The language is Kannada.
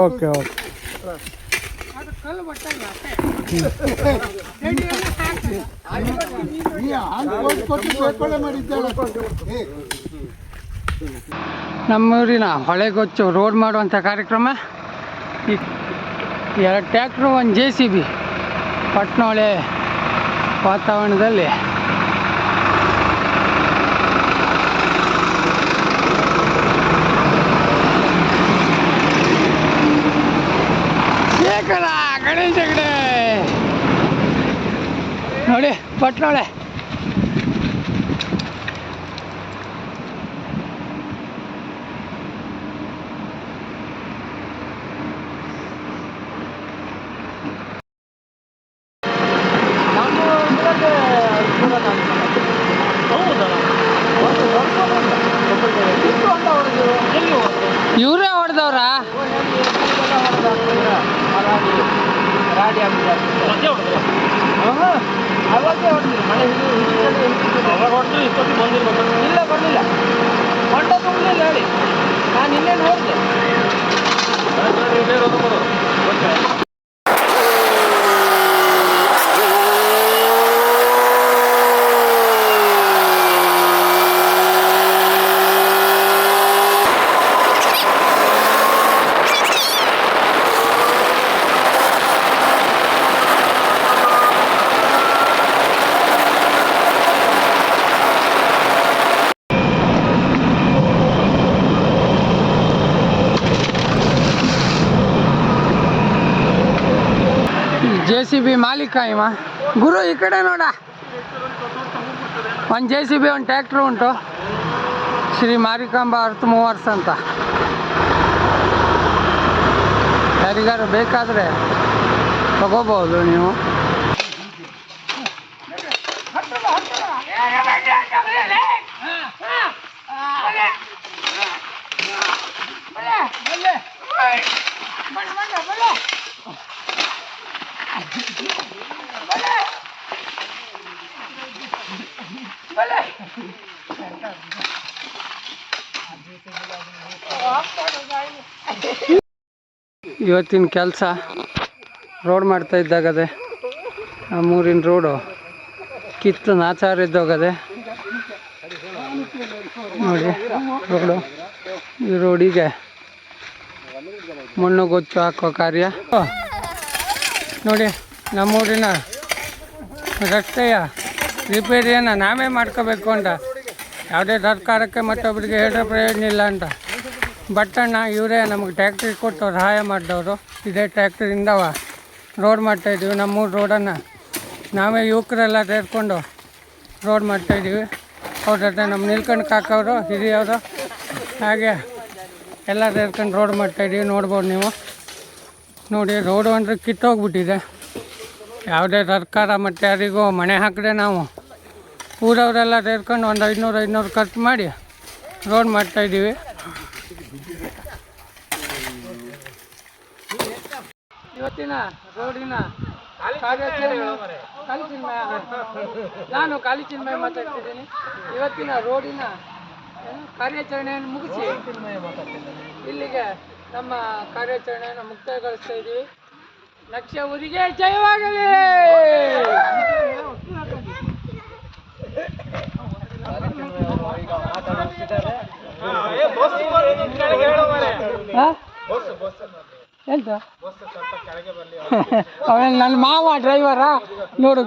ಓಕೆ ಓಕೆ ನಮ್ಮೂರಿನ ಹೊಳೆಗೊಚ್ಚು ರೋಡ್ ಮಾಡುವಂಥ ಕಾರ್ಯಕ್ರಮ. ಈ 2 ಟ್ಯಾಕ್ಟ್ರು 1 JCB ಪಟ್ನೊಳೆ ವಾತಾವರಣದಲ್ಲಿ ಗಣೇಶ ಕಡೆ ನೋಡಿ ಪಟ್ನೊಳೆ. ಇವರೇ ಹೊಡೆದವ್ರ ಇಲ್ಲ ಬರಲಿಲ್ಲ ಹೊಂಡ ತುಂಬಲಿಲ್ಲ ಹೇಳಿ. ನಾನು ಇನ್ನೇ ನೋಡಿದೆ. JCB ಮಾಲೀಕ ಇವ ಗುರು. ಈ ಕಡೆ ನೋಡ, 1 JCB 1 ಟ್ಯಾಕ್ಟ್ರು ಉಂಟು. ಶ್ರೀ ಮಾರಿಕಾಂಬಾ ಅರ್ತ್ ಮೂವರ್ಸ್ ಅಂತ. ಯಾರಿಗಾರು ಬೇಕಾದರೆ ತಗೋಬಹುದು ನೀವು. ಇವತ್ತಿನ ಕೆಲಸ ರೋಡ್ ಮಾಡ್ತಾ ಇದ್ದಾಗದೆ ನಮ್ಮೂರಿನ ರೋಡು ಕಿತ್ತು ನಾಚಾರ ಇದ್ದೋಗದೆ ನೋಡಿ. ರೋಡು ಈ ರೋಡಿಗೆ ಮಣ್ಣು ಗೊಚ್ಚು ಹಾಕೋ ಕಾರ್ಯ ನೋಡಿ. ನಮ್ಮೂರಿನ ರಸ್ತೆಯ ರಿಪೇರಿಯನ್ನು ನಾವೇ ಮಾಡ್ಕೋಬೇಕು ಅಂತ ಯಾವುದೇ ಸರ್ಕಾರಕ್ಕೆ ಮತ್ತೊಬ್ಬರಿಗೆ ಹೇಳೋ ಪ್ರಯೋಜನ ಇಲ್ಲ ಅಂತ ಬಟ್ಟಣ್ಣ ಇವರೇ ನಮಗೆ ಟ್ಯಾಕ್ಟ್ರಿ ಕೊಟ್ಟು ಸಹಾಯ ಮಾಡಿದವರು. ಇದೇ ಟ್ಯಾಕ್ಟ್ರಿಯಿಂದ ರೋಡ್ ಮಾಡ್ತಾಯಿದ್ದೀವಿ. ನಮ್ಮೂರು ರೋಡನ್ನು ನಾವೇ ಯುವಕರೆಲ್ಲ ಸೇರಿಕೊಂಡು ರೋಡ್ ಮಾಡ್ತಾಯಿದ್ದೀವಿ. ಅವ್ರ ಜೊತೆ ನಮ್ಮ ನೀಲ್ಕಂಠ ಕಾಕವರು ಹಿರಿಯವರು ಹಾಗೆ ಎಲ್ಲ ಸೇರ್ಕೊಂಡು ರೋಡ್ ಮಾಡ್ತಾಯಿದ್ದೀವಿ. ನೋಡ್ಬೋದು ನೀವು. ನೋಡಿ, ರೋಡು ಅಂದರೆ ಕಿತ್ತೋಗ್ಬಿಟ್ಟಿದೆ. ಯಾವುದೇ ಸರ್ಕಾರ ಮತ್ತು ಯಾರಿಗೂ ಮನೆ ಹಾಕದೆ ನಾವು ಊರವರೆಲ್ಲ ಸೇರ್ಕೊಂಡು ಒಂದು 500 ಖರ್ಚು ಮಾಡಿ ರೋಡ್ ಮಾಡ್ತಾಯಿದ್ದೀವಿ. ಇವತ್ತಿನ ರೋಡಿನ ಕಾರ್ಯಾಚರಣೆ ನಾನು ಕಾಲಿಚಿನ್ಮಯ ಮಾತಾಡ್ತಿದ್ದೀನಿ. ಇವತ್ತಿನ ರೋಡಿನ ಕಾರ್ಯಾಚರಣೆಯನ್ನು ಮುಗಿಸಿ ಇಲ್ಲಿಗೆ ನಮ್ಮ ಕಾರ್ಯಾಚರಣೆಯನ್ನು ಮುಕ್ತಾಯಗೊಳಿಸ್ತಾ ಇದ್ದೀವಿ. ಲಕ್ಷ ಊರಿಗೆ ಜಯವಾಗಲಿ. ಎಂತ ಅವನ ನನ್ನ ಮಾವ ಡ್ರೈವರಾ ನೋಡು.